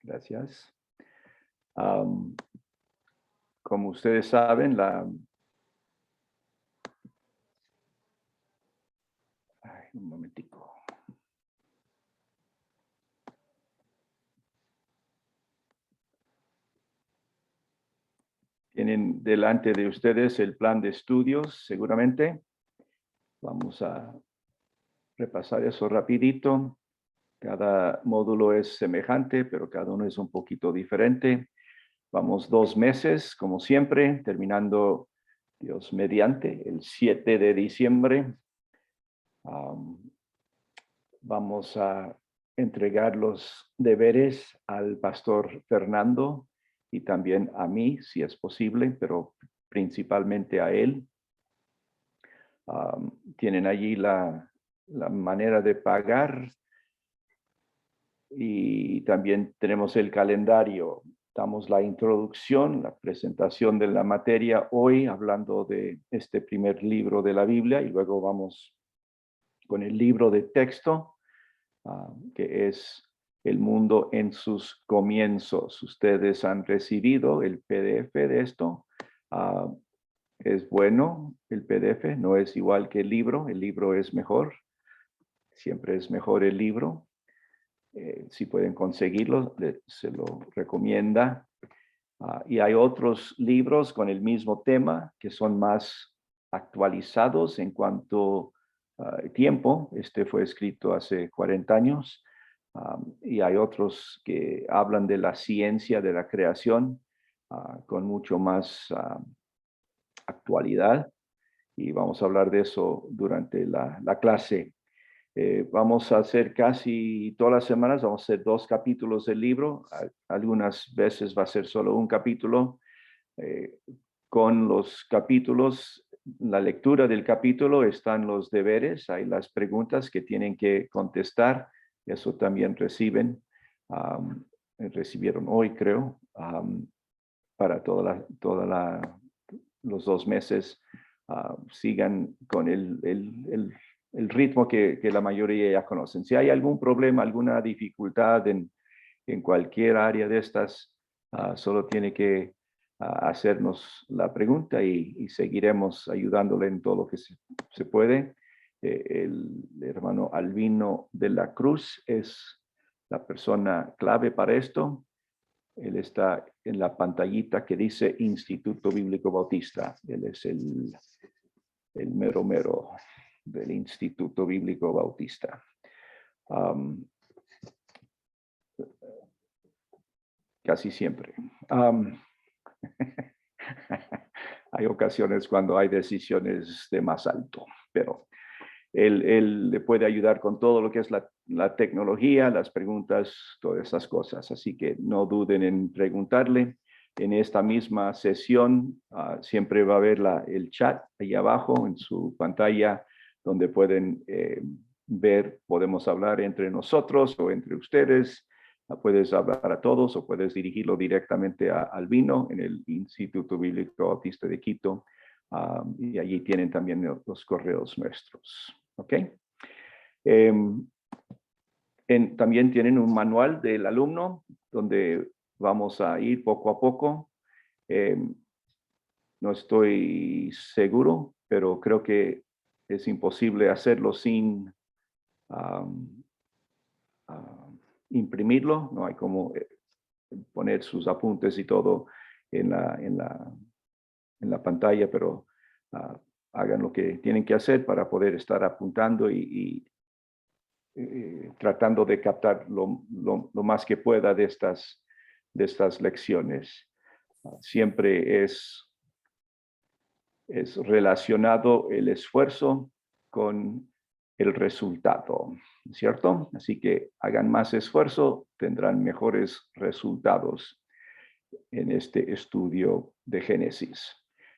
Gracias. Como ustedes saben, un momentico. Tienen delante de ustedes el plan de estudios, seguramente. Vamos a repasar eso rapidito. Cada módulo es semejante, pero cada uno es un poquito diferente. Vamos 2 meses, como siempre, terminando, Dios mediante, el 7 de diciembre. Vamos a entregar los deberes al pastor Fernando y también a mí, si es posible, pero principalmente a él. Tienen allí la manera de pagar y también tenemos el calendario. Damos la introducción, la presentación de la materia hoy, hablando de este primer libro de la Biblia, y luego vamos con el libro de texto, que es El mundo en sus comienzos. Ustedes han recibido el PDF de esto. Es bueno el PDF, no es igual que el libro es mejor, siempre es mejor el libro. Si pueden conseguirlo, se lo recomienda. Y hay otros libros con el mismo tema que son más actualizados en cuanto a tiempo. Este fue escrito hace 40 años. Y hay otros que hablan de la ciencia de la creación con mucho más actualidad. Y vamos a hablar de eso durante la clase. Vamos a hacer casi todas las semanas, vamos a hacer 2 capítulos del libro. Algunas veces va a ser solo un capítulo. Con los capítulos, la lectura del capítulo están los deberes, hay las preguntas que tienen que contestar. Eso también recibieron hoy, creo, para los 2 meses. Sigan con el ritmo que la mayoría ya conocen. Si hay algún problema, alguna dificultad en cualquier área de estas, solo tiene que hacernos la pregunta y seguiremos ayudándole en todo lo que se puede. El hermano Albino de la Cruz es la persona clave para esto. Él está en la pantallita que dice Instituto Bíblico Bautista. Él es el mero mero del Instituto Bíblico Bautista. Casi siempre. Hay ocasiones cuando hay decisiones de más alto, pero él le puede ayudar con todo lo que es la tecnología, las preguntas, todas esas cosas. Así que no duden en preguntarle. En esta misma sesión siempre va a haber el chat ahí abajo en su pantalla, donde pueden ver, podemos hablar entre nosotros o entre ustedes. Puedes hablar a todos o puedes dirigirlo directamente a Albino en el Instituto Bíblico Bautista de Quito. Y allí tienen también los correos nuestros. ¿Ok? También tienen un manual del alumno donde vamos a ir poco a poco. No estoy seguro, pero creo que es imposible hacerlo sin imprimirlo. No hay como poner sus apuntes y todo en la pantalla, pero hagan lo que tienen que hacer para poder estar apuntando y tratando de captar lo más que pueda de estas lecciones. Siempre es relacionado el esfuerzo con el resultado, ¿cierto? Así que hagan más esfuerzo, tendrán mejores resultados en este estudio de Génesis.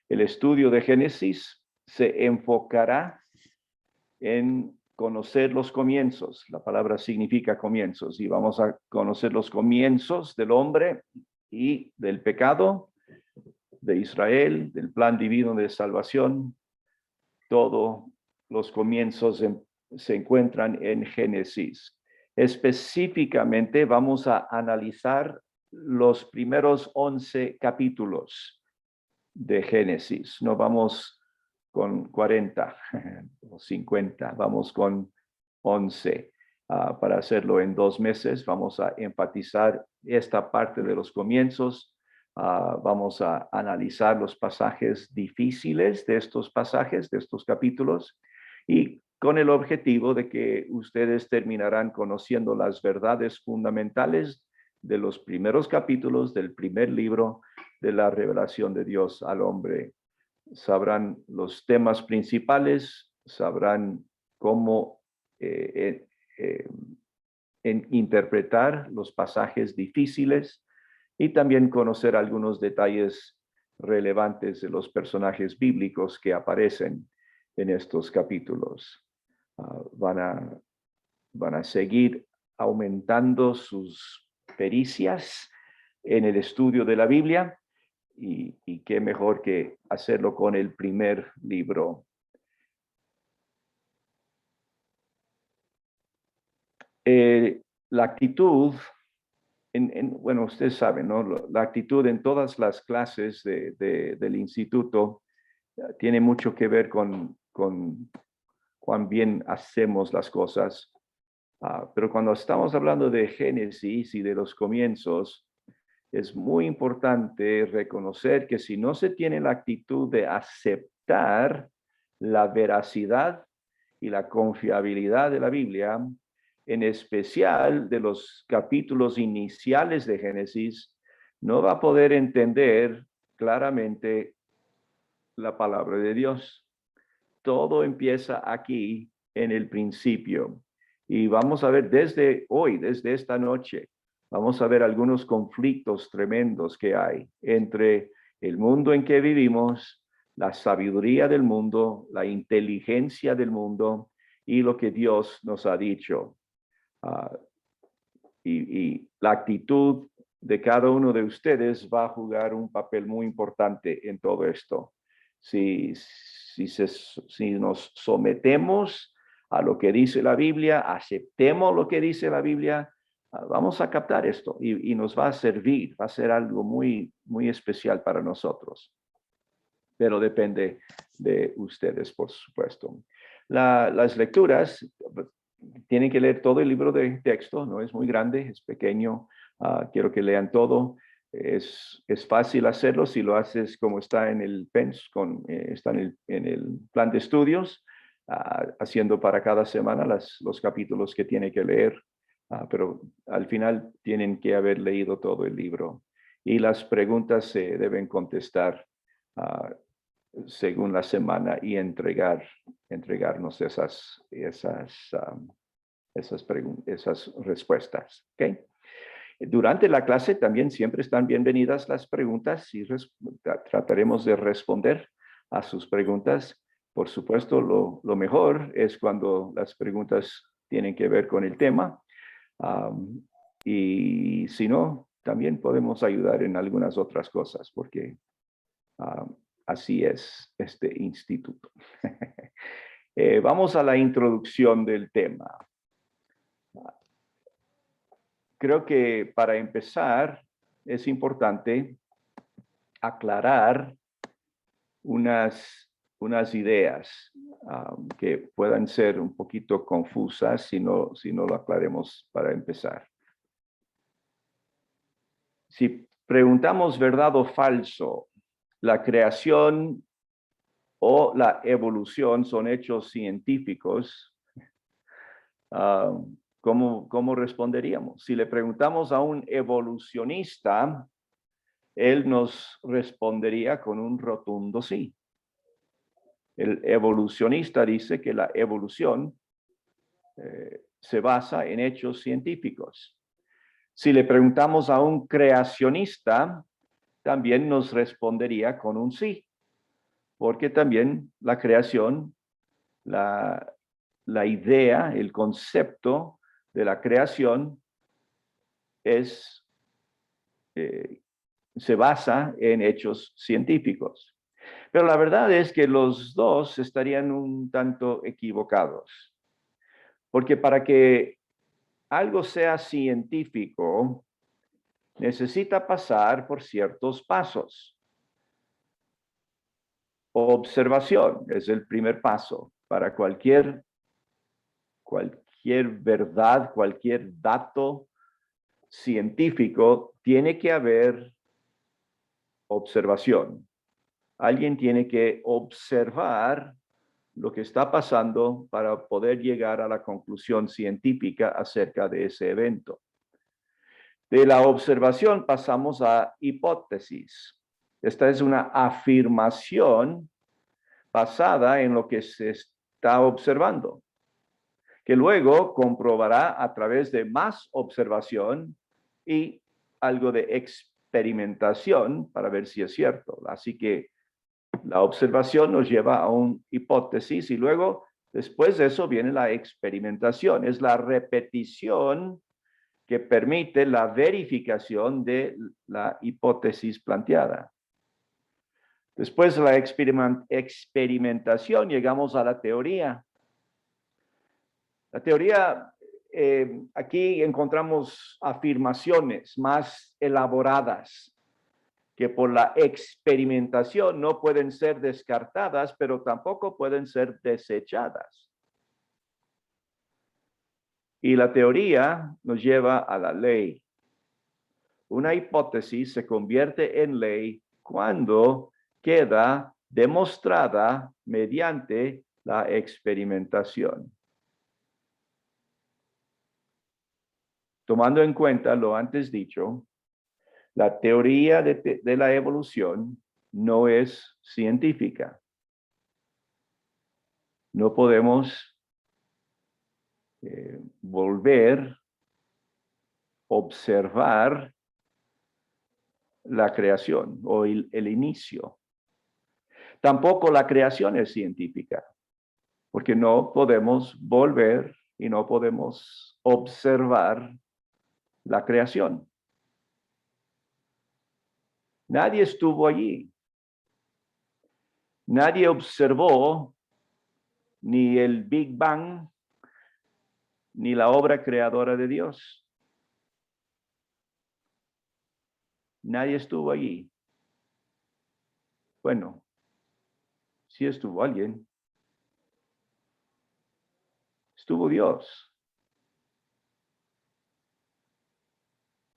El estudio de Génesis se enfocará en conocer los comienzos. La palabra significa comienzos y vamos a conocer los comienzos del hombre y del pecado, de Israel, del plan divino de salvación. Todos los comienzos se encuentran en Génesis. Específicamente vamos a analizar los primeros 11 capítulos de Génesis. No vamos con 40 o 50, vamos con 11. Para hacerlo en 2 meses, vamos a enfatizar esta parte de los comienzos. Vamos a analizar los pasajes difíciles de estos pasajes, de estos capítulos, y con el objetivo de que ustedes terminarán conociendo las verdades fundamentales de los primeros capítulos del primer libro de la revelación de Dios al hombre. Sabrán los temas principales, sabrán cómo interpretar los pasajes difíciles y también conocer algunos detalles relevantes de los personajes bíblicos que aparecen en estos capítulos. Van a seguir aumentando sus pericias en el estudio de la Biblia y qué mejor que hacerlo con el primer libro. La actitud, bueno, ustedes saben, ¿no? La actitud en todas las clases del instituto tiene mucho que ver con cuán bien hacemos las cosas. Pero cuando estamos hablando de Génesis y de los comienzos, es muy importante reconocer que si no se tiene la actitud de aceptar la veracidad y la confiabilidad de la Biblia, en especial de los capítulos iniciales de Génesis, no va a poder entender claramente la palabra de Dios. Todo empieza aquí en el principio. Y vamos a ver desde hoy, desde esta noche, vamos a ver algunos conflictos tremendos que hay entre el mundo en que vivimos, la sabiduría del mundo, la inteligencia del mundo y lo que Dios nos ha dicho. Y la actitud de cada uno de ustedes va a jugar un papel muy importante en todo esto. Si nos sometemos a lo que dice la Biblia, aceptemos lo que dice la Biblia, vamos a captar esto y nos va a servir, va a ser algo muy, muy especial para nosotros. Pero depende de ustedes, por supuesto. Las lecturas, tienen que leer todo el libro de texto, no es muy grande, es pequeño. Quiero que lean todo. Es fácil hacerlo si lo haces como está en el PENS, está en el plan de estudios, haciendo para cada semana los capítulos que tiene que leer. Pero al final tienen que haber leído todo el libro. Y las preguntas se deben contestar según la semana y entregarnos esas respuestas. ¿Okay? Durante la clase también siempre están bienvenidas las preguntas y trataremos de responder a sus preguntas. Por supuesto, lo mejor es cuando las preguntas tienen que ver con el tema. Y si no, también podemos ayudar en algunas otras cosas, porque así es este instituto. Vamos a la introducción del tema. Creo que para empezar es importante aclarar unas ideas que puedan ser un poquito confusas si no lo aclaremos para empezar. Si preguntamos verdad o falso, la creación o la evolución son hechos científicos, ¿cómo responderíamos? Si le preguntamos a un evolucionista, él nos respondería con un rotundo sí. El evolucionista dice que la evolución se basa en hechos científicos. Si le preguntamos a un creacionista, también nos respondería con un sí, porque también la creación, la idea, el concepto de la creación se basa en hechos científicos. Pero la verdad es que los dos estarían un tanto equivocados, porque para que algo sea científico, necesita pasar por ciertos pasos. Observación es el primer paso para cualquier verdad, cualquier dato científico, tiene que haber observación. Alguien tiene que observar lo que está pasando para poder llegar a la conclusión científica acerca de ese evento. De la observación pasamos a hipótesis. Esta es una afirmación basada en lo que se está observando, que luego comprobará a través de más observación y algo de experimentación para ver si es cierto. Así que la observación nos lleva a una hipótesis y luego, después de eso, viene la experimentación. Es la repetición que permite la verificación de la hipótesis planteada. Después de la experimentación, llegamos a la teoría. La teoría, aquí encontramos afirmaciones más elaboradas que por la experimentación no pueden ser descartadas, pero tampoco pueden ser desechadas. Y la teoría nos lleva a la ley. Una hipótesis se convierte en ley cuando queda demostrada mediante la experimentación. Tomando en cuenta lo antes dicho, la teoría de la evolución no es científica. No podemos volver a observar la creación o el inicio. Tampoco la creación es científica, porque no podemos volver y no podemos observar la creación. Nadie estuvo allí. Nadie observó ni el Big Bang, ni la obra creadora de Dios. Nadie estuvo allí. Bueno, sí estuvo alguien. Estuvo Dios.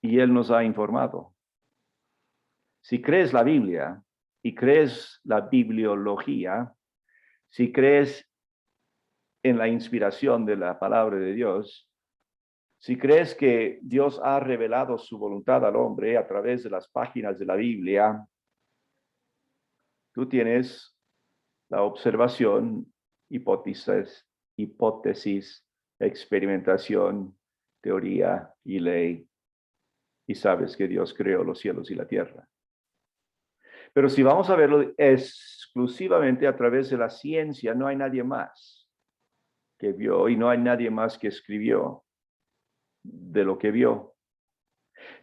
Y Él nos ha informado. Si crees la Biblia y crees la bibliología, si crees en la inspiración de la palabra de Dios, si crees que Dios ha revelado su voluntad al hombre a través de las páginas de la Biblia, tú tienes la observación, hipótesis, experimentación, teoría y ley, y sabes que Dios creó los cielos y la tierra. Pero si vamos a verlo exclusivamente a través de la ciencia, no hay nadie más que vio y no hay nadie más que escribió de lo que vio.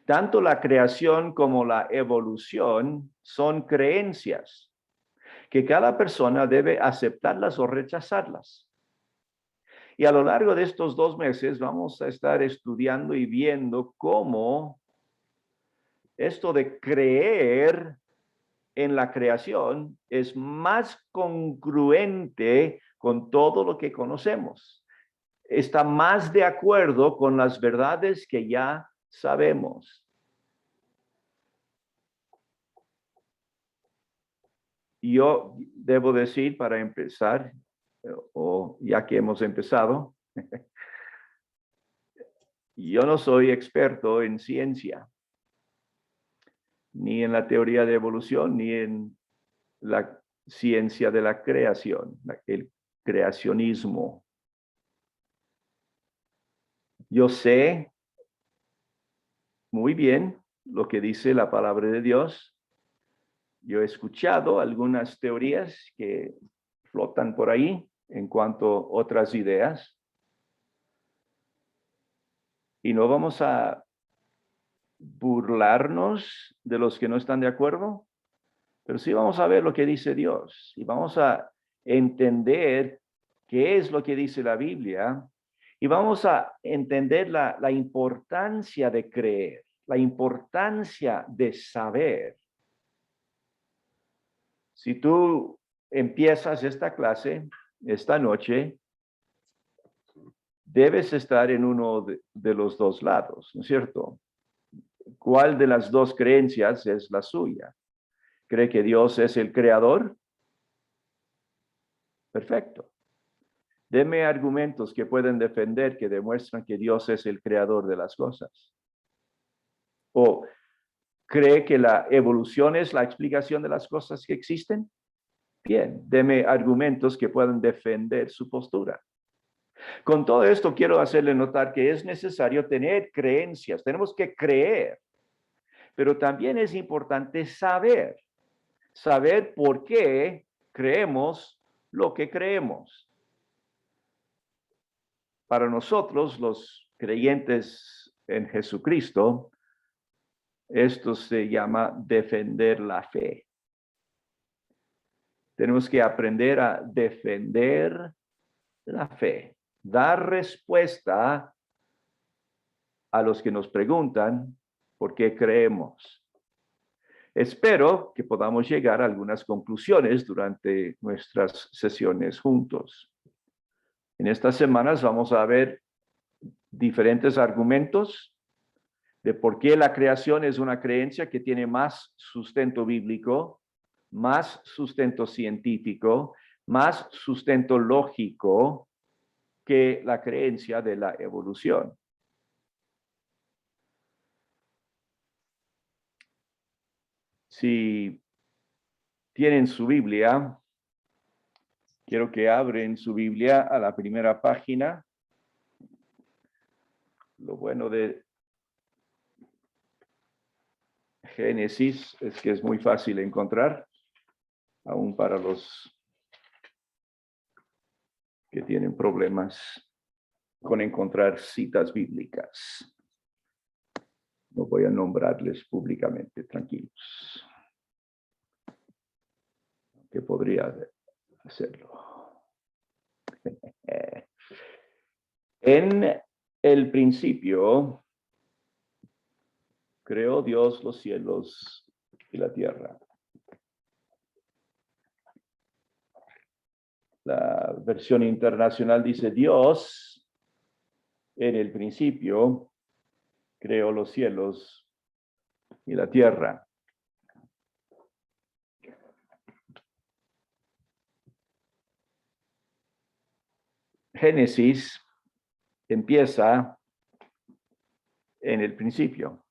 Tanto la creación como la evolución son creencias que cada persona debe aceptarlas o rechazarlas. Y a lo largo de estos 2 meses vamos a estar estudiando y viendo cómo esto de creer en la creación es más congruente con todo lo que conocemos. Está más de acuerdo con las verdades que ya sabemos. Yo debo decir para empezar, o ya que hemos empezado, yo no soy experto en ciencia, ni en la teoría de evolución, ni en la ciencia de la creación, el creacionismo. Yo sé muy bien lo que dice la palabra de Dios. Yo he escuchado algunas teorías que flotan por ahí en cuanto a otras ideas. Y no vamos a burlarnos de los que no están de acuerdo, pero sí vamos a ver lo que dice Dios y vamos a entender qué es lo que dice la Biblia Y vamos a entender la importancia de creer, la importancia de saber. Si tú empiezas esta clase esta noche, debes estar en uno de los dos lados, ¿no es cierto? ¿Cuál de las dos creencias es la suya? ¿Cree que Dios es el creador? Perfecto. Deme argumentos que pueden defender, que demuestran que Dios es el creador de las cosas. ¿O cree que la evolución es la explicación de las cosas que existen? Bien, deme argumentos que puedan defender su postura. Con todo esto quiero hacerle notar que es necesario tener creencias. Tenemos que creer, pero también es importante saber por qué creemos lo que creemos. Para nosotros, los creyentes en Jesucristo, esto se llama defender la fe. Tenemos que aprender a defender la fe, dar respuesta a los que nos preguntan por qué creemos. Espero que podamos llegar a algunas conclusiones durante nuestras sesiones juntos. En estas semanas vamos a ver diferentes argumentos de por qué la creación es una creencia que tiene más sustento bíblico, más sustento científico, más sustento lógico que la creencia de la evolución. Si tienen su Biblia, quiero que abren su Biblia a la primera página. Lo bueno de Génesis es que es muy fácil encontrar, aún para los que tienen problemas con encontrar citas bíblicas. No voy a nombrarles públicamente, tranquilos. Que podría hacerlo. En el principio creó Dios los cielos y la tierra. La versión internacional dice: Dios en el principio creó los cielos y la tierra. Génesis empieza en el principio.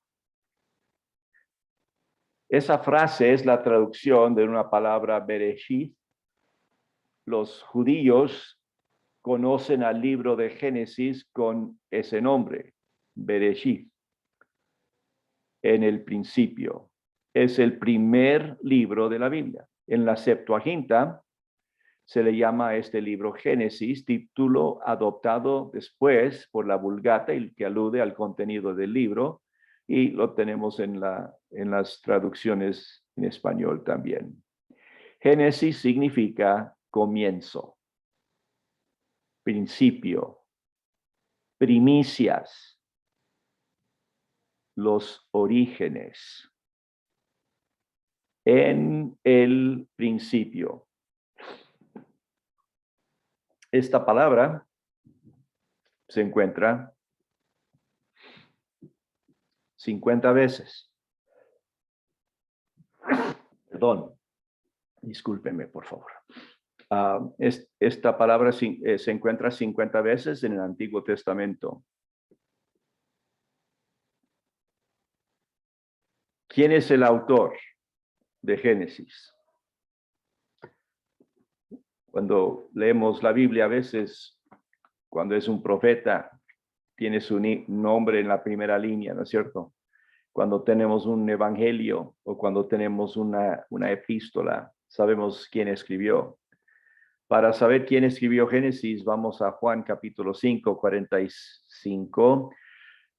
Esa frase es la traducción de una palabra Bereshit. Los judíos conocen al libro de Génesis con ese nombre, Bereshit. En el principio. Es el primer libro de la Biblia. En la Septuaginta se le llama a este libro Génesis, título adoptado después por la Vulgata, y que alude al contenido del libro, y lo tenemos en las traducciones en español también. Génesis significa comienzo, principio, primicias, los orígenes. En el principio. Esta palabra se encuentra 50 veces. Perdón, discúlpenme, por favor. Esta palabra se encuentra 50 veces en el Antiguo Testamento. ¿Quién es el autor de Génesis? Cuando leemos la Biblia, a veces, cuando es un profeta, tiene su nombre en la primera línea, ¿no es cierto? Cuando tenemos un evangelio o cuando tenemos una epístola, sabemos quién escribió. Para saber quién escribió Génesis, vamos a Juan capítulo 5, 45,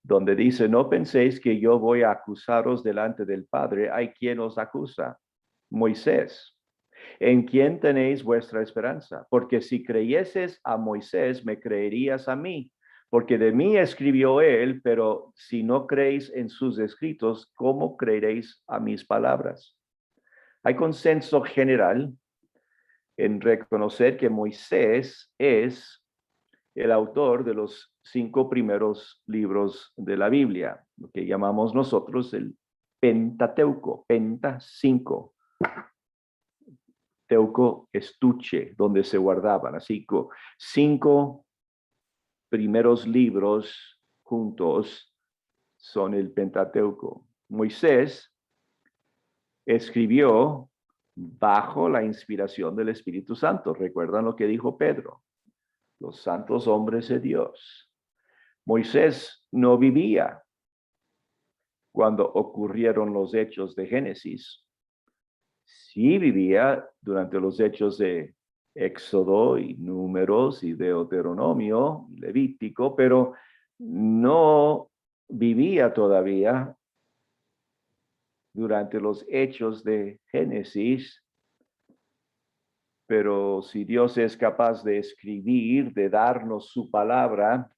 donde dice: no penséis que yo voy a acusaros delante del Padre. Hay quien os acusa, Moisés, en quien tenéis vuestra esperanza. Porque si creyeses a Moisés, me creerías a mí, porque de mí escribió él, pero si no creéis en sus escritos, ¿cómo creeréis a mis palabras? Hay consenso general en reconocer que Moisés es el autor de los 5 primeros libros de la Biblia, lo que llamamos nosotros el Pentateuco, Penta 5. Teuco, estuche, donde se guardaban. Así que 5 primeros libros juntos son el Pentateuco. Moisés escribió bajo la inspiración del Espíritu Santo. ¿Recuerdan lo que dijo Pedro? Los santos hombres de Dios. Moisés no vivía cuando ocurrieron los hechos de Génesis. Sí vivía durante los hechos de Éxodo y Números y Deuteronomio, Levítico, pero no vivía todavía durante los hechos de Génesis. Pero si Dios es capaz de escribir, de darnos su palabra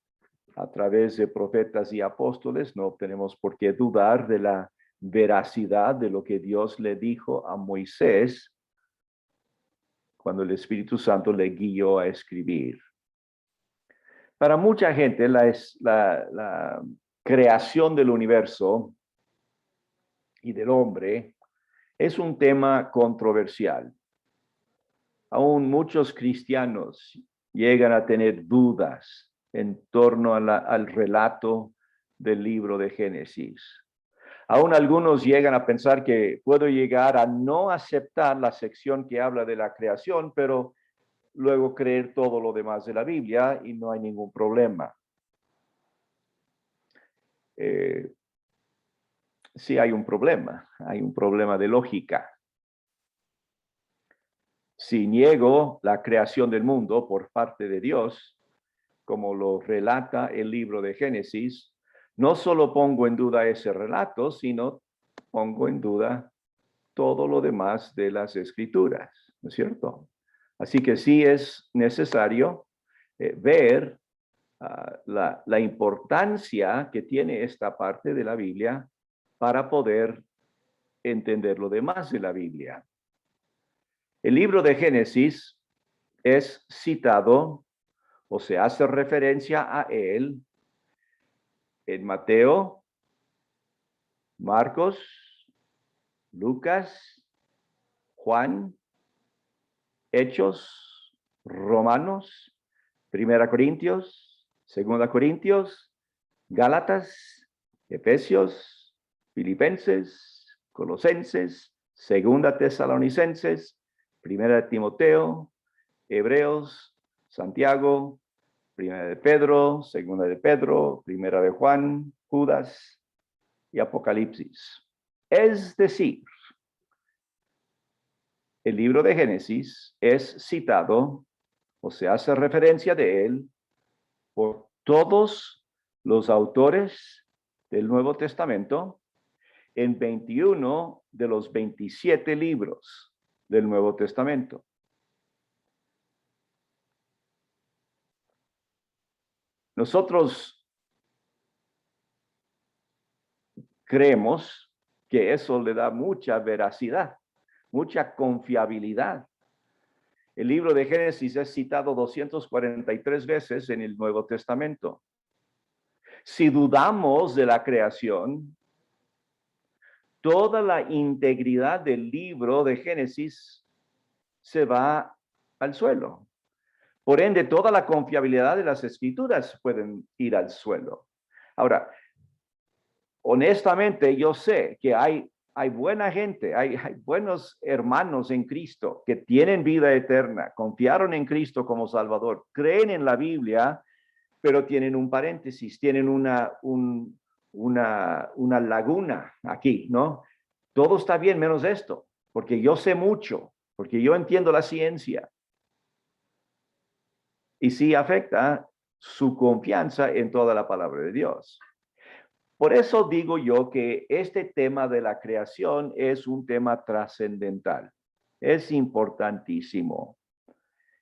a través de profetas y apóstoles, no tenemos por qué dudar de la veracidad de lo que Dios le dijo a Moisés cuando el Espíritu Santo le guió a escribir. Para mucha gente, la creación del universo y del hombre es un tema controversial. Aún muchos cristianos llegan a tener dudas en torno al relato del libro de Génesis. Aún algunos llegan a pensar que puedo llegar a no aceptar la sección que habla de la creación, pero luego creer todo lo demás de la Biblia y no hay ningún problema. Sí hay un problema de lógica. Si niego la creación del mundo por parte de Dios, como lo relata el libro de Génesis, no solo pongo en duda ese relato, sino pongo en duda todo lo demás de las Escrituras, ¿no es cierto? Así que sí es necesario ver la importancia que tiene esta parte de la Biblia para poder entender lo demás de la Biblia. El libro de Génesis es citado o se hace referencia a él en Mateo, Marcos, Lucas, Juan, Hechos, Romanos, Primera Corintios, Segunda Corintios, Gálatas, Efesios, Filipenses, Colosenses, Segunda Tesalonicenses, Primera de Timoteo, Hebreos, Santiago, Primera de Pedro, Segunda de Pedro, Primera de Juan, Judas y Apocalipsis. Es decir, el libro de Génesis es citado o se hace referencia de él por todos los autores del Nuevo Testamento en 21 de los 27 libros del Nuevo Testamento. Nosotros creemos que eso le da mucha veracidad, mucha confiabilidad. El libro de Génesis es citado 243 veces en el Nuevo Testamento. Si dudamos de la creación, toda la integridad del libro de Génesis se va al suelo. Por ende, toda la confiabilidad de las escrituras pueden ir al suelo. Ahora, honestamente, yo sé que hay buena gente, hay buenos hermanos en Cristo que tienen vida eterna, confiaron en Cristo como Salvador, creen en la Biblia, pero tienen un paréntesis, tienen una laguna aquí, ¿no? Todo está bien menos esto, porque yo sé mucho, porque yo entiendo la ciencia. Y sí afecta su confianza en toda la palabra de Dios. Por eso digo yo que este tema de la creación es un tema trascendental. Es importantísimo.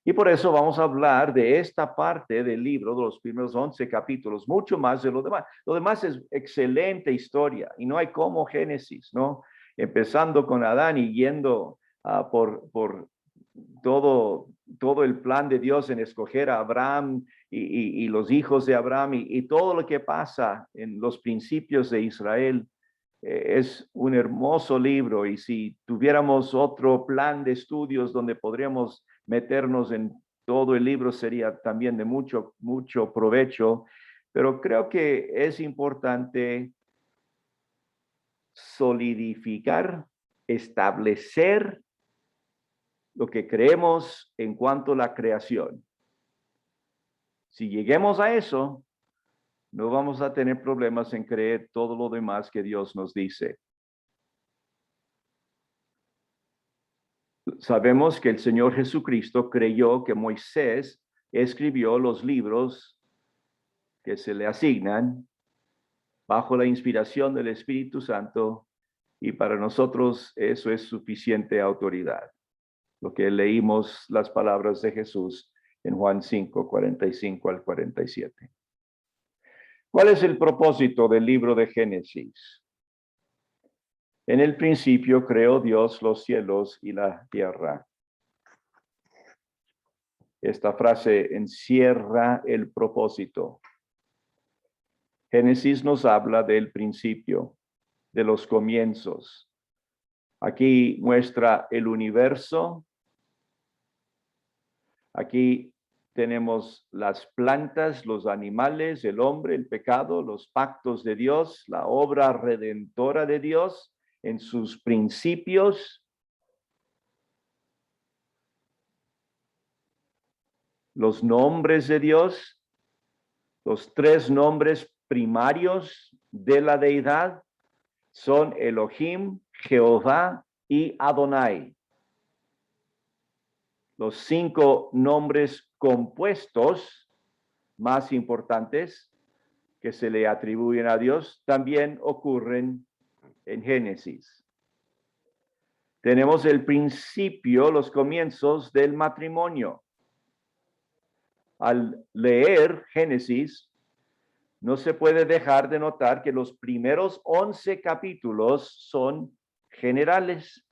Y por eso vamos a hablar de esta parte del libro, de los primeros 11 capítulos, mucho más de lo demás. Lo demás es excelente historia y no hay como Génesis, ¿no? Empezando con Adán y yendo por todo el plan de Dios en escoger a Abraham y los hijos de Abraham y todo lo que pasa en los principios de Israel. Es un hermoso libro y si tuviéramos otro plan de estudios donde podríamos meternos en todo el libro sería también de mucho provecho, pero creo que es importante solidificar, establecer lo que creemos en cuanto a la creación. Si lleguemos a eso, no vamos a tener problemas en creer todo lo demás que Dios nos dice. Sabemos que el Señor Jesucristo creyó que Moisés escribió los libros que se le asignan bajo la inspiración del Espíritu Santo y para nosotros eso es suficiente autoridad. Lo que leímos las palabras de Jesús en Juan 5, 45 al 47. ¿Cuál es el propósito del libro de Génesis? En el principio creó Dios los cielos y la tierra. Esta frase encierra el propósito. Génesis nos habla del principio, de los comienzos. Aquí muestra el universo. Aquí tenemos las plantas, los animales, el hombre, el pecado, los pactos de Dios, la obra redentora de Dios en sus principios. Los nombres de Dios, los tres nombres primarios de la deidad son Elohim, Jehová y Adonai. Los 5 nombres compuestos más importantes que se le atribuyen a Dios también ocurren en Génesis. Tenemos el principio, los comienzos del matrimonio. Al leer Génesis, no se puede dejar de notar que los primeros 11 capítulos son generales.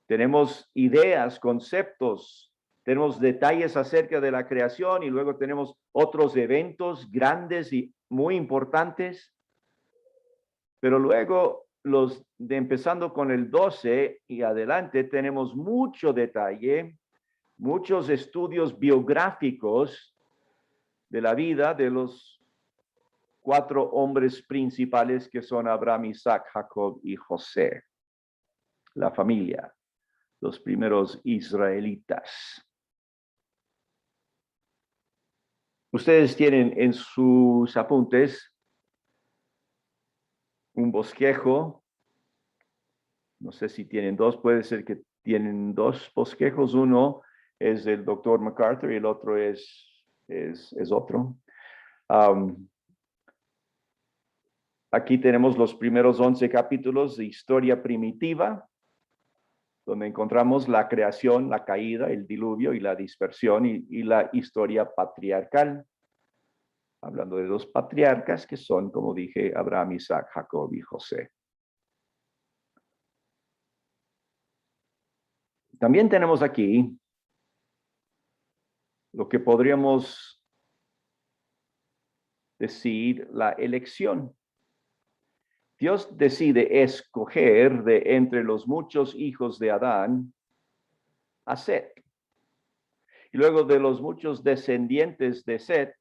Tenemos ideas, conceptos, tenemos detalles acerca de la creación y luego tenemos otros eventos grandes y muy importantes. Pero luego, empezando con el 12 y adelante, tenemos mucho detalle, muchos estudios biográficos de la vida de los 4 hombres principales que son Abraham, Isaac, Jacob y José, la familia, los primeros israelitas. Ustedes tienen en sus apuntes un bosquejo. No sé si tienen 2, puede ser que tienen 2 bosquejos. Uno es del doctor MacArthur y el otro es otro. Aquí tenemos los primeros 11 capítulos de historia primitiva, donde encontramos la creación, la caída, el diluvio y la dispersión y la historia patriarcal. Hablando de 2 patriarcas que son, como dije, Abraham, Isaac, Jacob y José. También tenemos aquí lo que podríamos decir la elección. Dios decide escoger de entre los muchos hijos de Adán a Set. Y luego de los muchos descendientes de Set,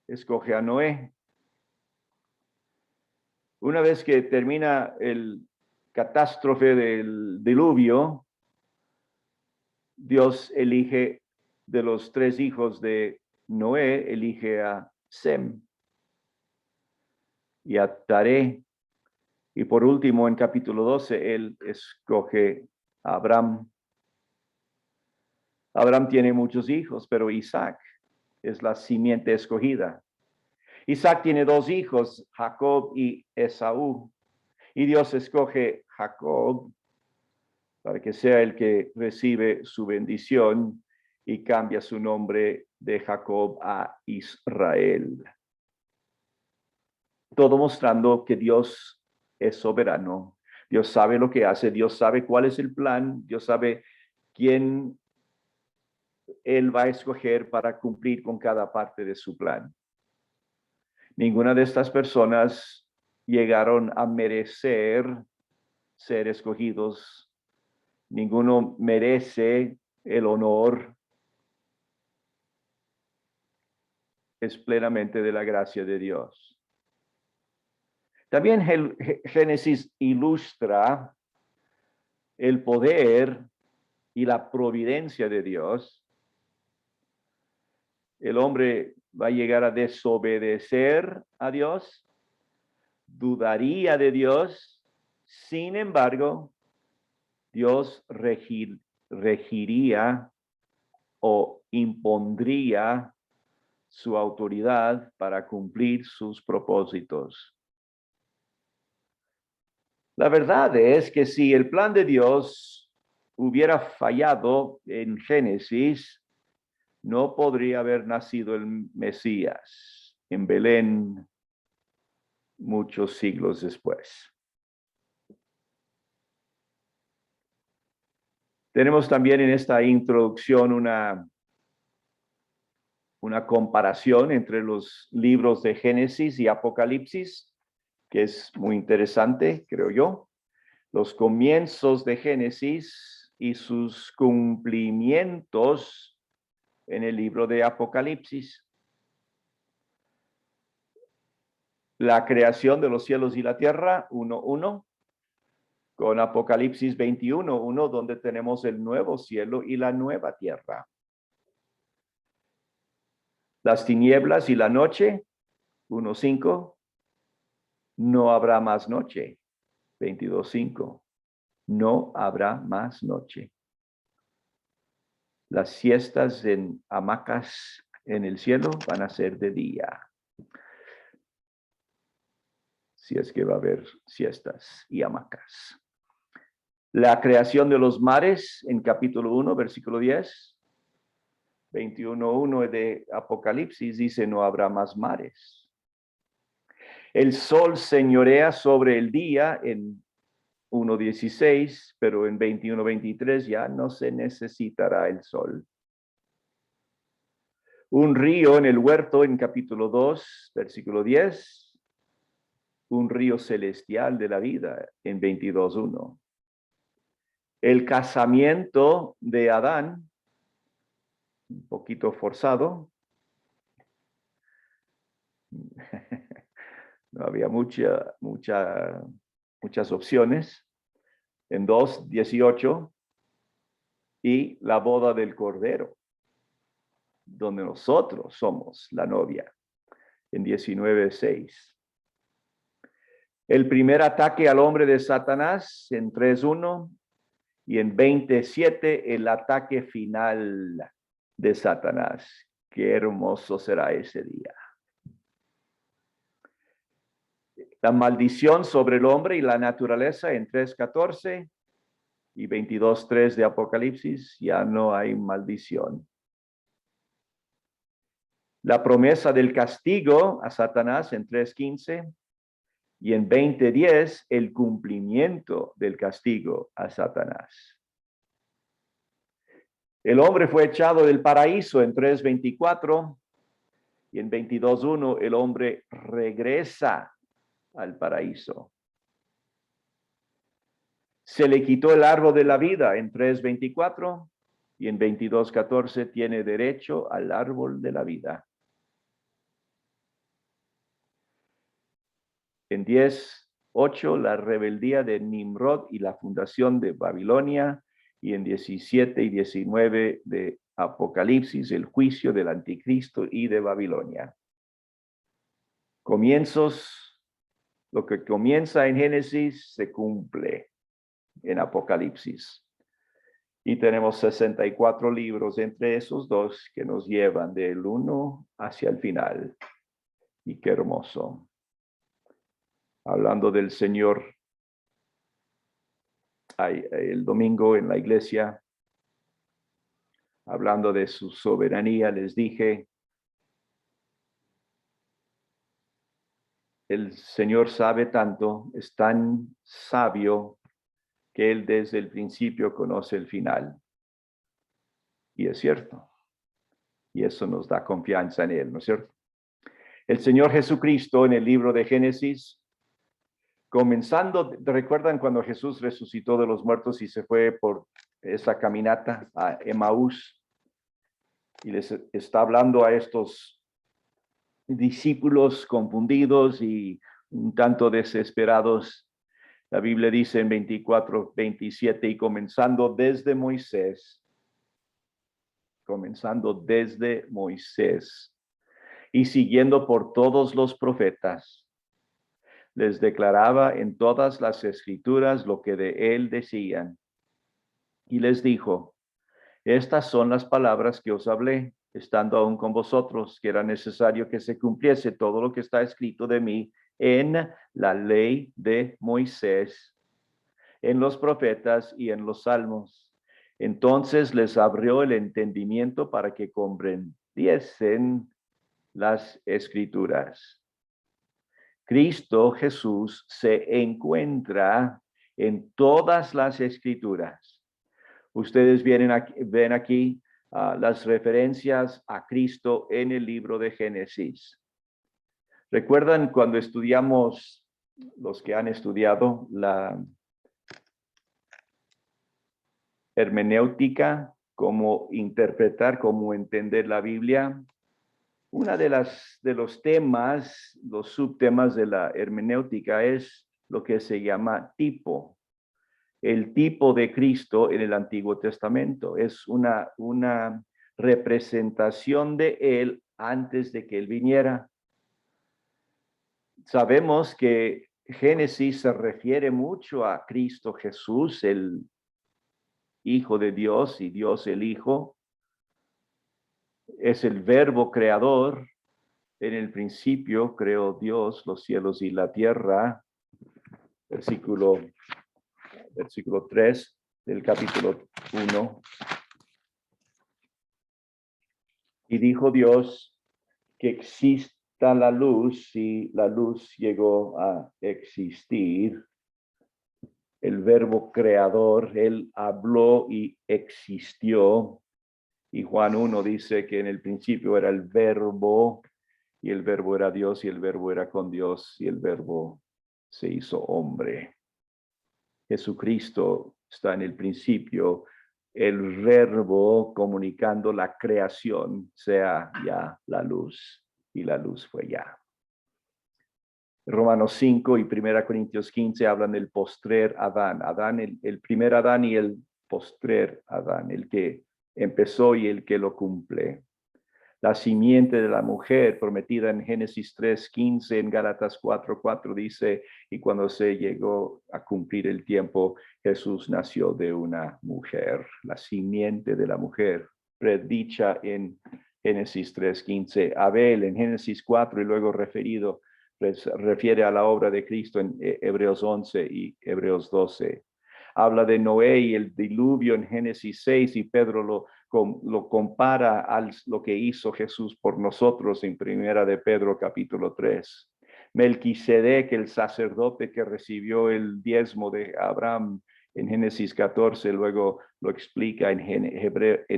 escoge a Noé. Una vez que termina el catástrofe del diluvio, Dios elige de los 3 hijos de Noé, elige a Sem y a Taré. Y por último, en capítulo 12, él escoge a Abraham. Abraham tiene muchos hijos, pero Isaac es la simiente escogida. Isaac tiene 2 hijos, Jacob y Esaú. Y Dios escoge Jacob para que sea el que recibe su bendición y cambia su nombre de Jacob a Israel. Todo mostrando que Dios es soberano. Dios sabe lo que hace, Dios sabe cuál es el plan, Dios sabe quién Él va a escoger para cumplir con cada parte de su plan. Ninguna de estas personas llegaron a merecer ser escogidos. Ninguno merece el honor. Es plenamente de la gracia de Dios. También Génesis ilustra el poder y la providencia de Dios. El hombre va a llegar a desobedecer a Dios, dudaría de Dios. Sin embargo, Dios regiría o impondría su autoridad para cumplir sus propósitos. La verdad es que si el plan de Dios hubiera fallado en Génesis, no podría haber nacido el Mesías en Belén muchos siglos después. Tenemos también en esta introducción una comparación entre los libros de Génesis y Apocalipsis, que es muy interesante, creo yo. Los comienzos de Génesis y sus cumplimientos en el libro de Apocalipsis. La creación de los cielos y la tierra, 1:1, con Apocalipsis 21:1, donde tenemos el nuevo cielo y la nueva tierra. Las tinieblas y la noche, 1:5, no habrá más noche, 22:5, no habrá más noche. Las siestas en hamacas en el cielo van a ser de día. Si es que va a haber siestas y hamacas. La creación de los mares en capítulo 1, versículo 10. 21:1 de Apocalipsis dice, no habrá más mares. El sol señorea sobre el día en 1:16, pero en 21:23 ya no se necesitará el sol. Un río en el huerto en capítulo 2, versículo 10. Un río celestial de la vida en 22:1. El casamiento de Adán, un poquito forzado. No había muchas opciones. En 2:18, y la boda del Cordero, donde nosotros somos la novia, en 19:6. El primer ataque al hombre de Satanás en 3:1, y en 20:7 el ataque final de Satanás. Qué hermoso será ese día. La maldición sobre el hombre y la naturaleza en 3:14 y 22:3 de Apocalipsis, ya no hay maldición. La promesa del castigo a Satanás en 3:15 y en 20:10 el cumplimiento del castigo a Satanás. El hombre fue echado del paraíso en 3:24 y en 22:1 el hombre regresa al paraíso. Se le quitó el árbol de la vida en 3:24 y en 22:14 tiene derecho al árbol de la vida. En 10:8 la rebeldía de Nimrod y la fundación de Babilonia, y en 17 y 19 de Apocalipsis el juicio del anticristo y de Babilonia. Comienzos, lo que comienza en Génesis se cumple en Apocalipsis. Y tenemos 64 libros entre esos dos que nos llevan del uno hacia el final. Y qué hermoso. Hablando del Señor el domingo en la iglesia, hablando de su soberanía, les dije, el Señor sabe tanto, es tan sabio que Él desde el principio conoce el final. Y es cierto. Y eso nos da confianza en Él, ¿no es cierto? El Señor Jesucristo en el libro de Génesis, comenzando, ¿recuerdan cuando Jesús resucitó de los muertos y se fue por esa caminata a Emaús? Y les está hablando a estos discípulos confundidos y un tanto desesperados. La Biblia dice en 24:27, y comenzando desde Moisés y siguiendo por todos los profetas, les declaraba en todas las escrituras lo que de él decían. Y les dijo, estas son las palabras que os hablé, estando aún con vosotros, que era necesario que se cumpliese todo lo que está escrito de mí en la ley de Moisés, en los profetas y en los salmos. Entonces les abrió el entendimiento para que comprendiesen las escrituras. Cristo Jesús se encuentra en todas las escrituras. Ustedes ven aquí las referencias a Cristo en el libro de Génesis. ¿Recuerdan cuando estudiamos, los que han estudiado la hermenéutica, cómo interpretar, cómo entender la Biblia? Una de los temas, los subtemas de la hermenéutica es lo que se llama tipo. El tipo de Cristo en el Antiguo Testamento es una representación de Él antes de que Él viniera. Sabemos que Génesis se refiere mucho a Cristo Jesús, el Hijo de Dios y Dios el Hijo. Es el verbo creador. En el principio creó Dios los cielos y la tierra. Versículo 3 del capítulo 1. Y dijo Dios que exista la luz, y la luz llegó a existir. El verbo creador, Él habló y existió. Y Juan 1 dice que en el principio era el verbo, y el verbo era Dios, y el verbo era con Dios, y el verbo se hizo hombre. Jesucristo está en el principio, el verbo comunicando la creación, sea ya la luz, y la luz fue ya. Romanos 5 y 1 Corintios 15 hablan del postrer Adán. Adán, el primer Adán y el postrer Adán, el que empezó y el que lo cumple. La simiente de la mujer prometida en Génesis 3:15, en Gálatas 4:4 dice, y cuando se llegó a cumplir el tiempo, Jesús nació de una mujer. La simiente de la mujer, predicha en Génesis 3:15. Abel en Génesis 4 y luego refiere a la obra de Cristo en Hebreos 11 y Hebreos 12. Habla de Noé y el diluvio en Génesis 6 y Pedro lo compara a lo que hizo Jesús por nosotros en Primera de Pedro capítulo 3. Melquisedec, el sacerdote que recibió el diezmo de Abraham en Génesis 14, luego lo explica en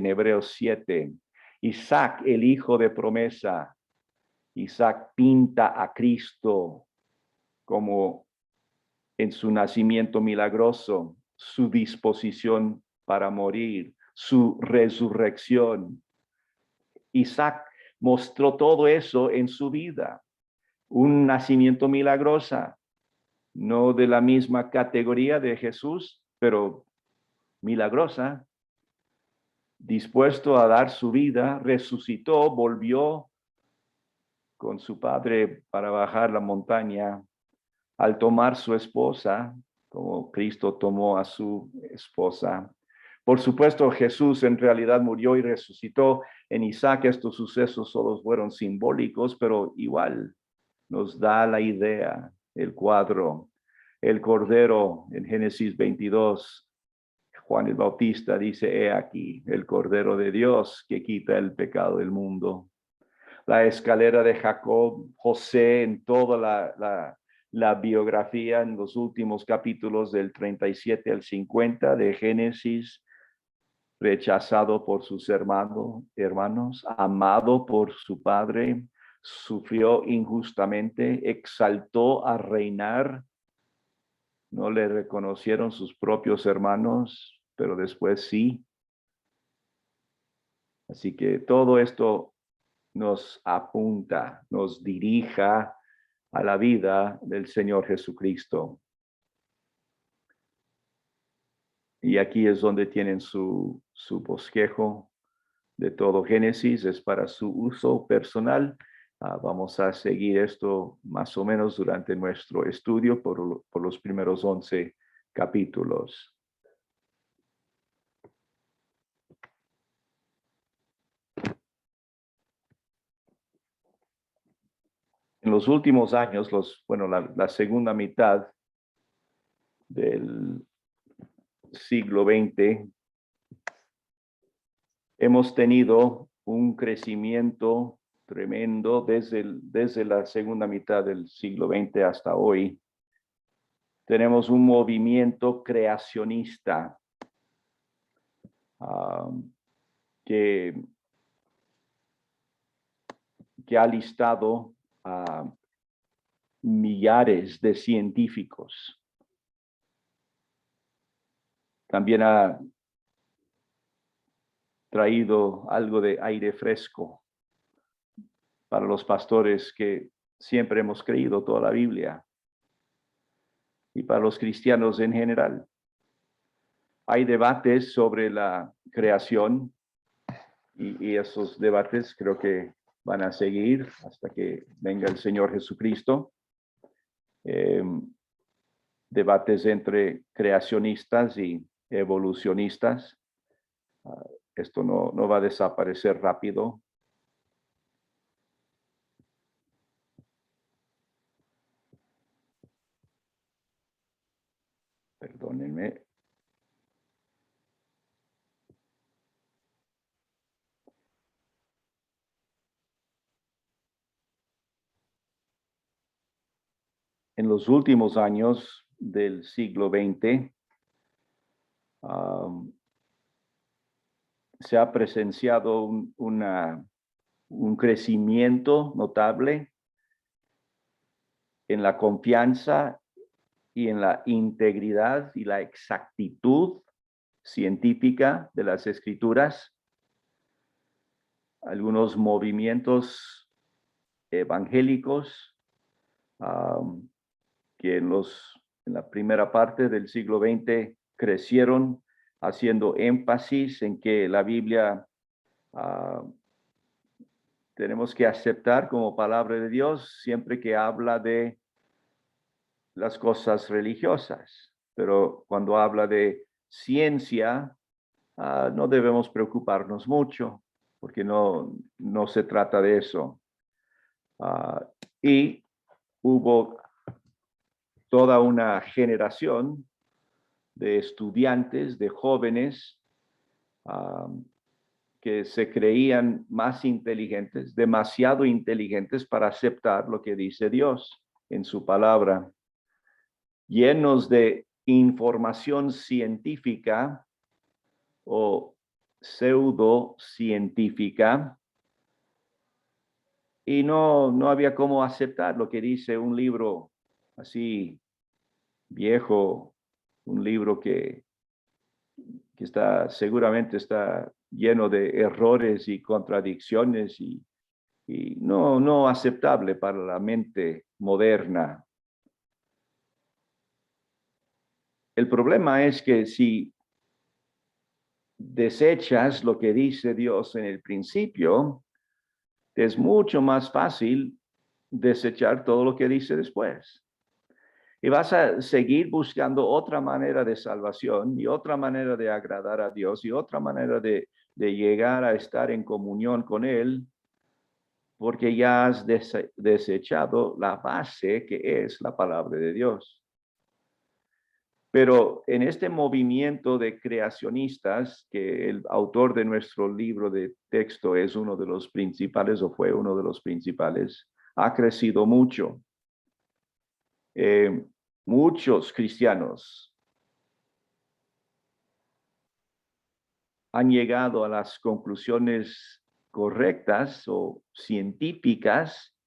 Hebreos 7. Isaac, el hijo de promesa. Isaac pinta a Cristo como en su nacimiento milagroso, su disposición para morir, su resurrección. Isaac mostró todo eso en su vida. Un nacimiento milagroso, no de la misma categoría de Jesús, pero milagrosa. Dispuesto a dar su vida, resucitó, volvió con su padre para bajar la montaña. Al tomar su esposa, como Cristo tomó a su esposa. Por supuesto, Jesús en realidad murió y resucitó. En Isaac estos sucesos solo fueron simbólicos, pero igual nos da la idea, el cuadro. El Cordero en Génesis 22 Juan el Bautista dice, he aquí el Cordero de Dios que quita el pecado del mundo. La escalera de Jacob, José, en toda la biografía, en los últimos capítulos del 37 al 50 de Génesis, rechazado por sus hermanos, amado por su padre, sufrió injustamente, exaltó a reinar. No le reconocieron sus propios hermanos, pero después sí. Así que todo esto nos apunta, nos dirija a la vida del Señor Jesucristo. Y aquí es donde tienen su bosquejo de todo Génesis, es para su uso personal. Vamos a seguir esto más o menos durante nuestro estudio por los primeros 11 capítulos. En los últimos años, la segunda mitad del siglo XX, hemos tenido un crecimiento tremendo desde la segunda mitad del siglo XX hasta hoy. Tenemos un movimiento creacionista que ha listado a millares de científicos. También ha traído algo de aire fresco para los pastores que siempre hemos creído toda la Biblia y para los cristianos en general. Hay debates sobre la creación y esos debates creo que van a seguir hasta que venga el Señor Jesucristo. Debates entre creacionistas y evolucionistas. Esto no va a desaparecer rápido. Perdónenme. En los últimos años del siglo XX, se ha presenciado un crecimiento notable en la confianza y en la integridad y la exactitud científica de las escrituras. Algunos movimientos evangélicos que en la primera parte del siglo XX crecieron haciendo énfasis en que la Biblia tenemos que aceptar como palabra de Dios siempre que habla de las cosas religiosas, pero cuando habla de ciencia, no debemos preocuparnos mucho, porque no se trata de eso. Y hubo toda una generación de estudiantes, de jóvenes, que se creían más inteligentes, demasiado inteligentes para aceptar lo que dice Dios en su palabra, llenos de información científica o pseudocientífica, y no había cómo aceptar lo que dice un libro así viejo, un libro que seguramente está lleno de errores y contradicciones y no aceptable para la mente moderna. El problema es que si desechas lo que dice Dios en el principio, es mucho más fácil desechar todo lo que dice después. Y vas a seguir buscando otra manera de salvación y otra manera de agradar a Dios y otra manera de llegar a estar en comunión con Él, porque ya has desechado la base que es la palabra de Dios. Pero en este movimiento de creacionistas, que el autor de nuestro libro de texto es uno de los principales o fue uno de los principales, ha crecido mucho. Muchos cristianos han llegado a las conclusiones correctas o científicas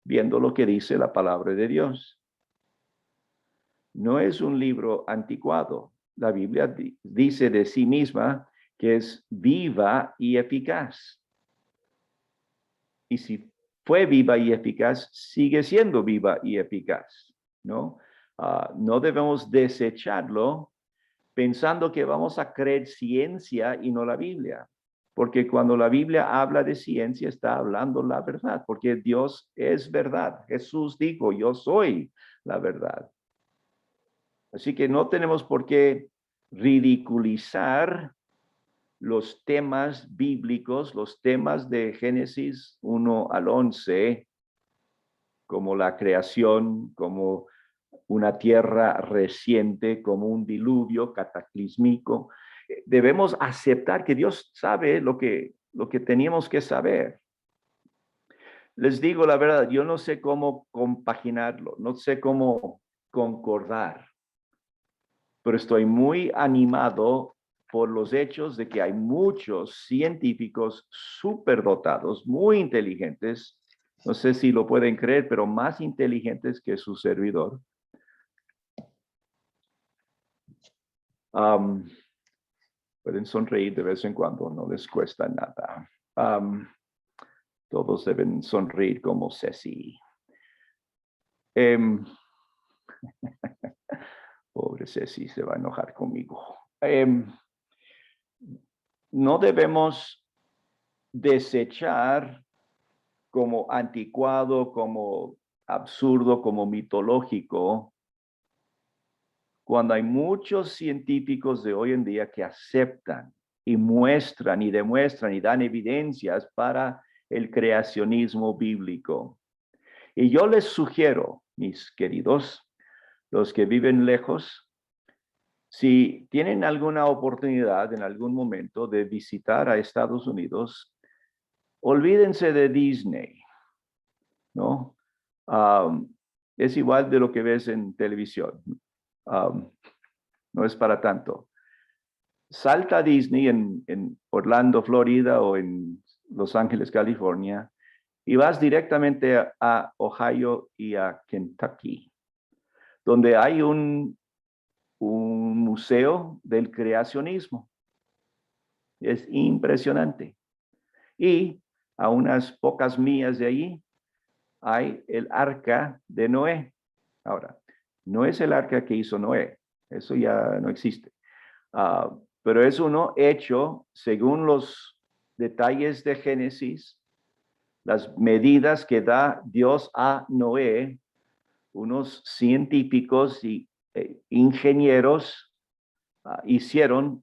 viendo lo que dice la palabra de Dios. No es un libro anticuado. La Biblia dice de sí misma que es viva y eficaz. Y si fue viva y eficaz, sigue siendo viva y eficaz, ¿no? No debemos desecharlo pensando que vamos a creer ciencia y no la Biblia. Porque cuando la Biblia habla de ciencia, está hablando la verdad, porque Dios es verdad. Jesús dijo, yo soy la verdad. Así que no tenemos por qué ridiculizar los temas bíblicos, los temas de Génesis 1 al 11, como la creación, como una tierra reciente, como un diluvio cataclísmico. Debemos aceptar que Dios sabe lo que teníamos que saber. Les digo la verdad, yo no sé cómo compaginarlo, no sé cómo concordar, pero estoy muy animado por los hechos de que hay muchos científicos superdotados, muy inteligentes, no sé si lo pueden creer, pero más inteligentes que su servidor. Pueden sonreír de vez en cuando, no les cuesta nada. Todos deben sonreír como Ceci. Pobre Ceci, se va a enojar conmigo. No debemos desechar como anticuado, como absurdo, como mitológico, cuando hay muchos científicos de hoy en día que aceptan y muestran y demuestran y dan evidencias para el creacionismo bíblico. Y yo les sugiero, mis queridos, los que viven lejos, si tienen alguna oportunidad en algún momento de visitar a Estados Unidos, olvídense de Disney, ¿no? Es igual de lo que ves en televisión. No es para tanto. Salta a Disney en Orlando, Florida, o en Los Ángeles, California, y vas directamente a Ohio y a Kentucky, donde hay un museo del creacionismo. Es impresionante. Y a unas pocas millas de allí hay el arca de Noé. Ahora, no es el arca que hizo Noé, eso ya no existe. Pero es uno hecho según los detalles de Génesis, las medidas que da Dios a Noé. Unos científicos y ingenieros hicieron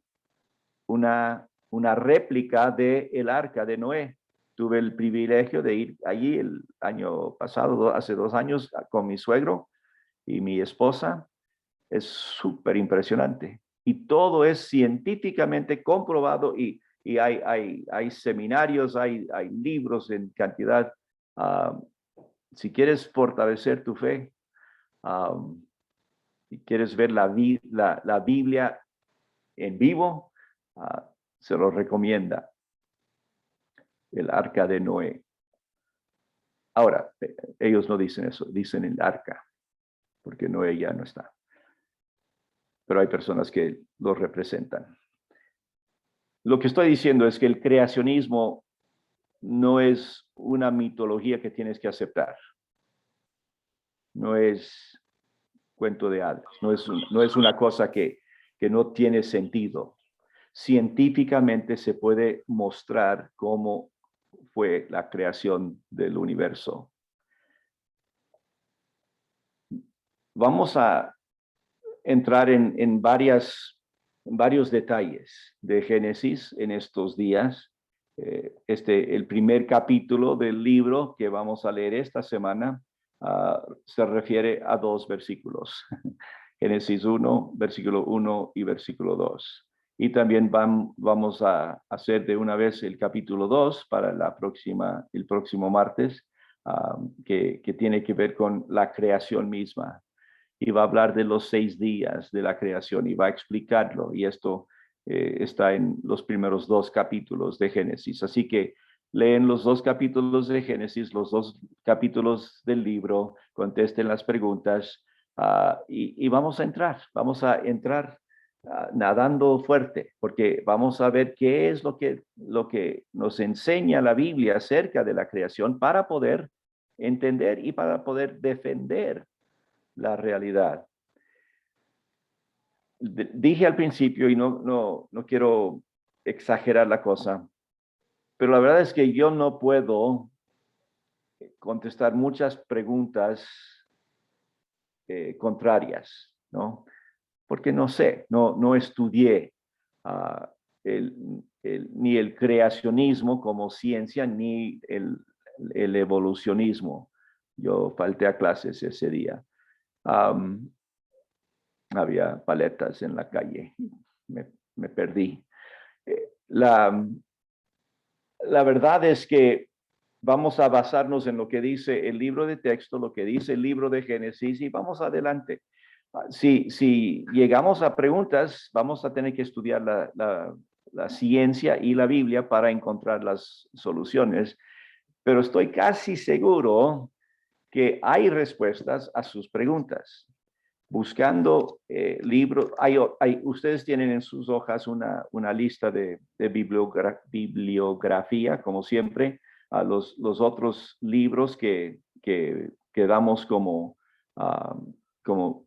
una réplica del arca de Noé. Tuve el privilegio de ir allí el año pasado, hace 2 años, con mi suegro y mi esposa. Es súper impresionante. Y todo es científicamente comprobado y hay seminarios, hay libros en cantidad. Si quieres fortalecer tu fe, si quieres ver la Biblia en vivo, se lo recomienda. El arca de Noé. Ahora, ellos no dicen eso, dicen el arca, porque Noé ya no está. Pero hay personas que lo representan. Lo que estoy diciendo es que el creacionismo no es una mitología que tienes que aceptar. No es cuento de hadas, no es una cosa que no tiene sentido. Científicamente se puede mostrar cómo fue la creación del universo. Vamos a entrar en varios detalles de Génesis en estos días. El primer capítulo del libro que vamos a leer esta semana se refiere a 2 versículos. Génesis 1, versículo 1 y versículo 2. Y también vamos a hacer de una vez el capítulo 2 para el próximo martes, que tiene que ver con la creación misma. Y va a hablar de los 6 días de la creación y va a explicarlo. Y esto está en los primeros 2 capítulos de Génesis. Así que leen los 2 capítulos de Génesis, los 2 capítulos del libro, contesten las preguntas y vamos a entrar nadando fuerte, porque vamos a ver qué es lo que nos enseña la Biblia acerca de la creación para poder entender y para poder defender la realidad. Dije al principio, y no quiero exagerar la cosa, pero la verdad es que yo no puedo contestar muchas preguntas contrarias, ¿no? Porque no sé, no estudié uh, ni el creacionismo como ciencia, ni el evolucionismo. Yo falté a clases ese día. Había paletas en la calle, me perdí. La verdad es que vamos a basarnos en lo que dice el libro de texto, lo que dice el libro de Génesis y vamos adelante. Si llegamos a preguntas, vamos a tener que estudiar la ciencia y la Biblia para encontrar las soluciones, pero estoy casi seguro que hay respuestas a sus preguntas. Buscando libros, ustedes tienen en sus hojas una lista de bibliografía, como siempre, a los otros libros que damos como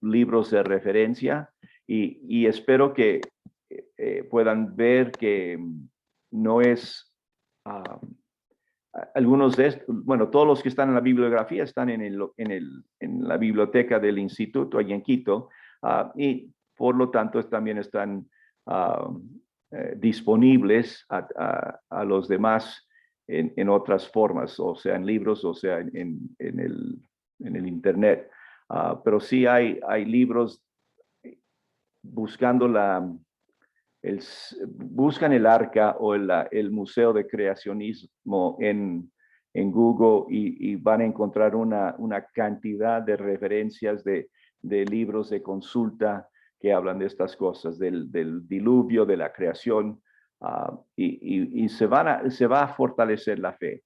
libros de referencia y espero que puedan ver que no es algunos de estos, bueno, todos los que están en la bibliografía están en la biblioteca del instituto allí en Quito, y por lo tanto también están disponibles a los demás en otras formas, o sea, en libros, o sea, en el internet. Pero sí hay libros buscando buscan el arca o el Museo de Creacionismo en Google y van a encontrar una cantidad de referencias de libros de consulta que hablan de estas cosas, del diluvio, de la creación, y se va a fortalecer la fe.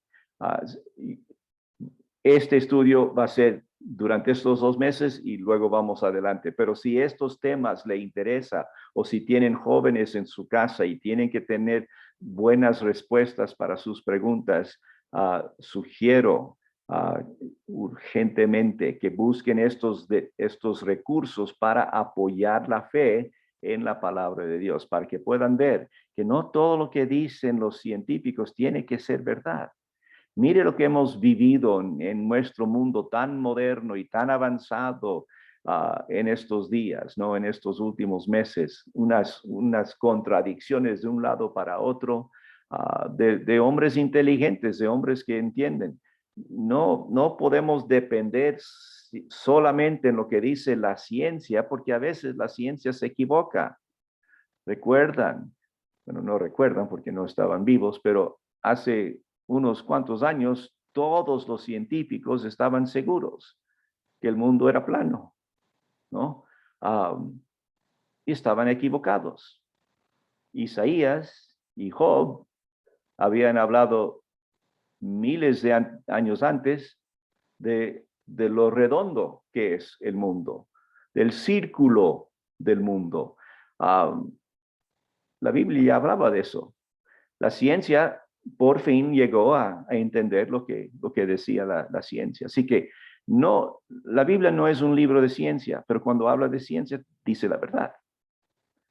Este estudio va a ser durante estos 2 meses y luego vamos adelante. Pero si estos temas le interesa o si tienen jóvenes en su casa y tienen que tener buenas respuestas para sus preguntas, sugiero urgentemente que busquen estos recursos para apoyar la fe en la palabra de Dios, para que puedan ver que no todo lo que dicen los científicos tiene que ser verdad. Mire lo que hemos vivido en nuestro mundo tan moderno y tan avanzado en estos días, ¿no? En estos últimos meses, unas contradicciones de un lado para otro, de hombres inteligentes, de hombres que entienden. No podemos depender solamente en lo que dice la ciencia, porque a veces la ciencia se equivoca. Recuerdan, bueno, no recuerdan porque no estaban vivos, pero hace unos cuantos años todos los científicos estaban seguros que el mundo era plano, ¿no? Y estaban equivocados. Isaías y Job habían hablado miles de años antes de lo redondo que es el mundo, del círculo del mundo. La Biblia hablaba de eso. La ciencia por fin llegó a entender lo que decía la ciencia. Así que la Biblia no es un libro de ciencia, pero cuando habla de ciencia dice la verdad.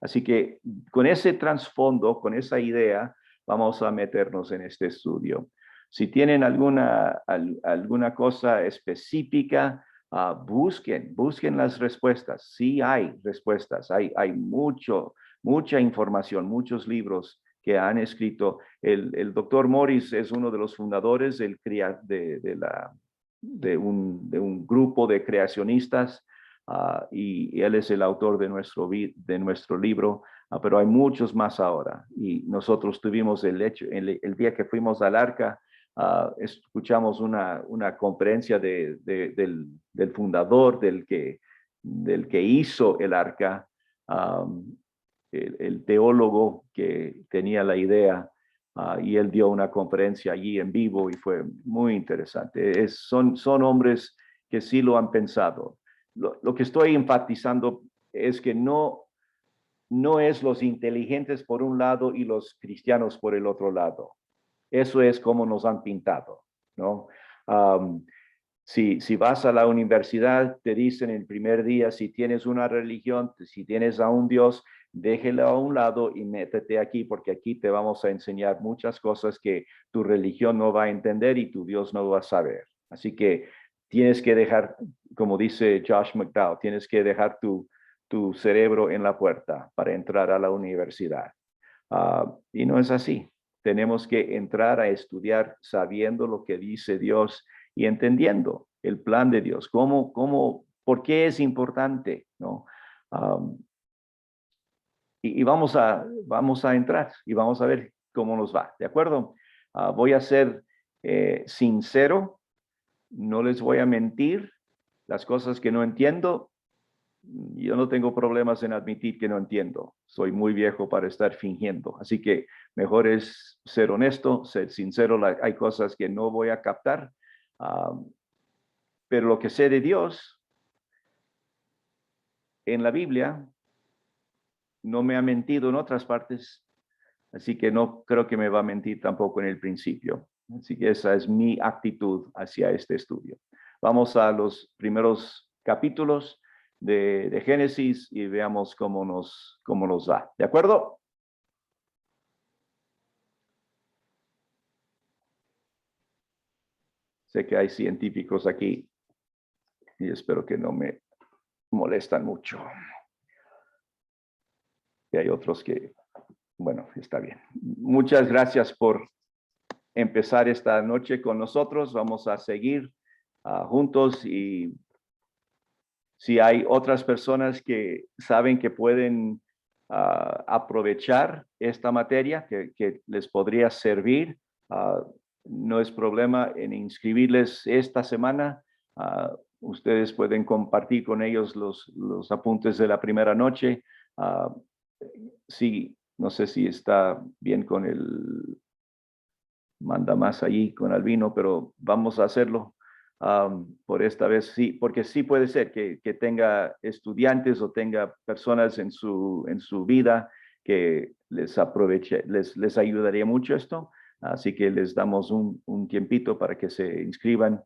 Así que con ese trasfondo, con esa idea, vamos a meternos en este estudio. Si tienen alguna cosa específica, busquen las respuestas. Sí hay respuestas, hay mucha información, muchos libros que han escrito. El doctor Morris es uno de los fundadores de un grupo de creacionistas y él es el autor de nuestro libro, pero hay muchos más ahora. Y nosotros tuvimos el día que fuimos al Arca, escuchamos una conferencia del fundador, del que hizo el Arca, el teólogo que tenía la idea, y él dio una conferencia allí en vivo y fue muy interesante. Son hombres que sí lo han pensado. Lo que estoy enfatizando es que no es los inteligentes por un lado y los cristianos por el otro lado. Eso es como nos han pintado, ¿no? Si vas a la universidad, te dicen el primer día, si tienes una religión, si tienes a un Dios, déjelo a un lado y métete aquí, porque aquí te vamos a enseñar muchas cosas que tu religión no va a entender y tu Dios no va a saber. Así que tienes que dejar, como dice Josh McDowell, tienes que dejar tu cerebro en la puerta para entrar a la universidad. Y no es así. Tenemos que entrar a estudiar sabiendo lo que dice Dios y entendiendo el plan de Dios, por qué es importante, ¿no? Y vamos a entrar y vamos a ver cómo nos va, ¿de acuerdo? Voy a ser sincero, no les voy a mentir, las cosas que no entiendo, yo no tengo problemas en admitir que no entiendo. Soy muy viejo para estar fingiendo. Así que mejor es ser honesto, ser sincero. Hay cosas que no voy a captar. Pero lo que sé de Dios en la Biblia no me ha mentido en otras partes. Así que no creo que me va a mentir tampoco en el principio. Así que esa es mi actitud hacia este estudio. Vamos a los primeros capítulos de Génesis y veamos cómo nos va. ¿De acuerdo? Sé que hay científicos aquí y espero que no me molestan mucho. Y hay otros que, bueno, está bien. Muchas gracias por empezar esta noche con nosotros. Vamos a seguir juntos, y si hay otras personas que saben que pueden aprovechar esta materia, que les podría servir, no es problema en inscribirles esta semana. Ustedes pueden compartir con ellos los apuntes de la primera noche. Sí, no sé si está bien con el manda más allí con Albino, pero vamos a hacerlo por esta vez, sí, porque sí puede ser que tenga estudiantes o tenga personas en su vida que les ayudaría mucho esto. Así que les damos un tiempito para que se inscriban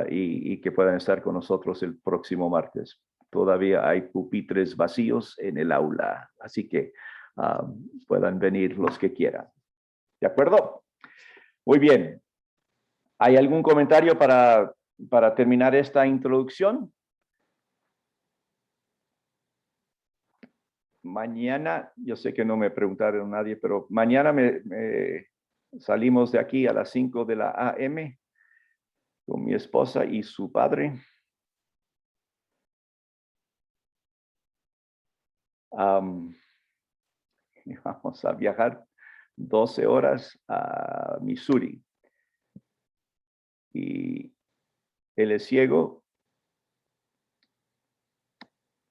y que puedan estar con nosotros el próximo martes. Todavía hay pupitres vacíos en el aula, así que puedan venir los que quieran. ¿De acuerdo? Muy bien. ¿Hay algún comentario para terminar esta introducción? Mañana, yo sé que no me preguntaron nadie, pero mañana salimos de aquí a las 5 de la AM con mi esposa y su padre. Vamos a viajar 12 horas a Missouri. Y él es ciego,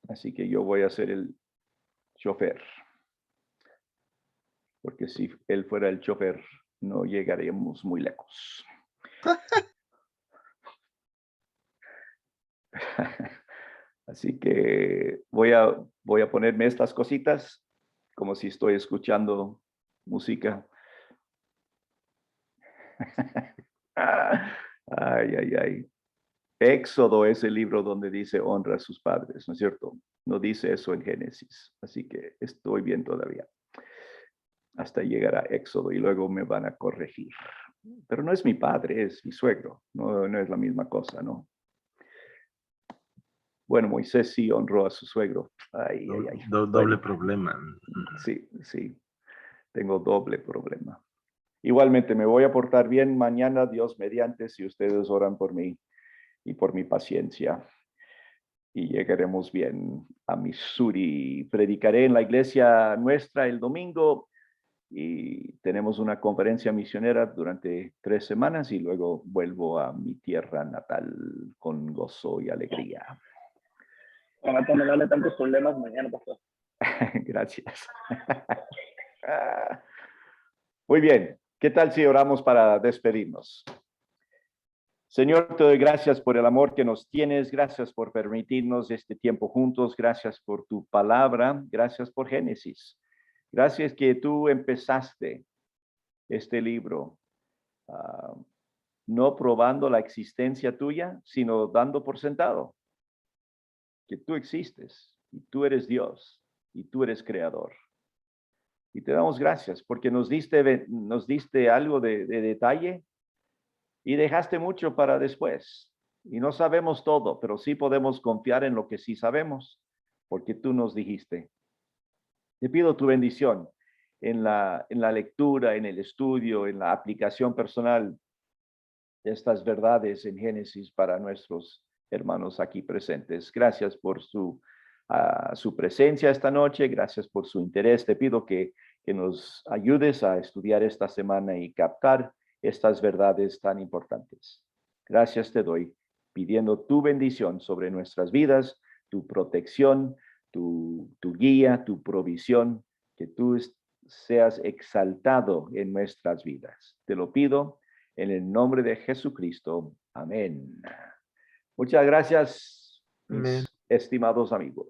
así que yo voy a ser el chofer. Porque si él fuera el chofer, no llegaríamos muy lejos. Así que voy a ponerme estas cositas como si estoy escuchando música. Ay, ay, ay. Éxodo es el libro donde dice honra a sus padres, ¿no es cierto? No dice eso en Génesis, así que estoy bien todavía. Hasta llegar a Éxodo y luego me van a corregir. Pero no es mi padre, es mi suegro. No es la misma cosa, ¿no? Bueno, Moisés sí honró a su suegro. Ay, ay, ay. Doble Bueno, problema. sí, tengo doble problema. Igualmente me voy a portar bien mañana, Dios mediante, si ustedes oran por mí y por mi paciencia. y llegaremos bien a Missouri. Predicaré en la iglesia nuestra el domingo y tenemos una conferencia misionera durante 3 semanas y luego vuelvo a mi tierra natal con gozo y alegría. Ojalá no darle tantos problemas mañana, pastor. Gracias. Muy bien. ¿Qué tal si oramos para despedirnos? Señor, te doy gracias por el amor que nos tienes. Gracias por permitirnos este tiempo juntos. Gracias por tu palabra. Gracias por Génesis. Gracias que tú empezaste este libro, no probando la existencia tuya, sino dando por sentado que tú existes y tú eres Dios y tú eres creador. Y te damos gracias porque nos diste algo de detalle y dejaste mucho para después. Y no sabemos todo, pero sí podemos confiar en lo que sí sabemos, porque tú nos dijiste. Te pido tu bendición en la lectura, en el estudio, en la aplicación personal de estas verdades en Génesis para nuestros hermanos aquí presentes. Gracias por su presencia esta noche, gracias por su interés. Te pido que nos ayudes a estudiar esta semana y captar estas verdades tan importantes. Gracias te doy, pidiendo tu bendición sobre nuestras vidas, tu protección, tu guía, tu provisión, que tú seas exaltado en nuestras vidas. Te lo pido en el nombre de Jesucristo. Amén. Muchas gracias, mis estimados amigos.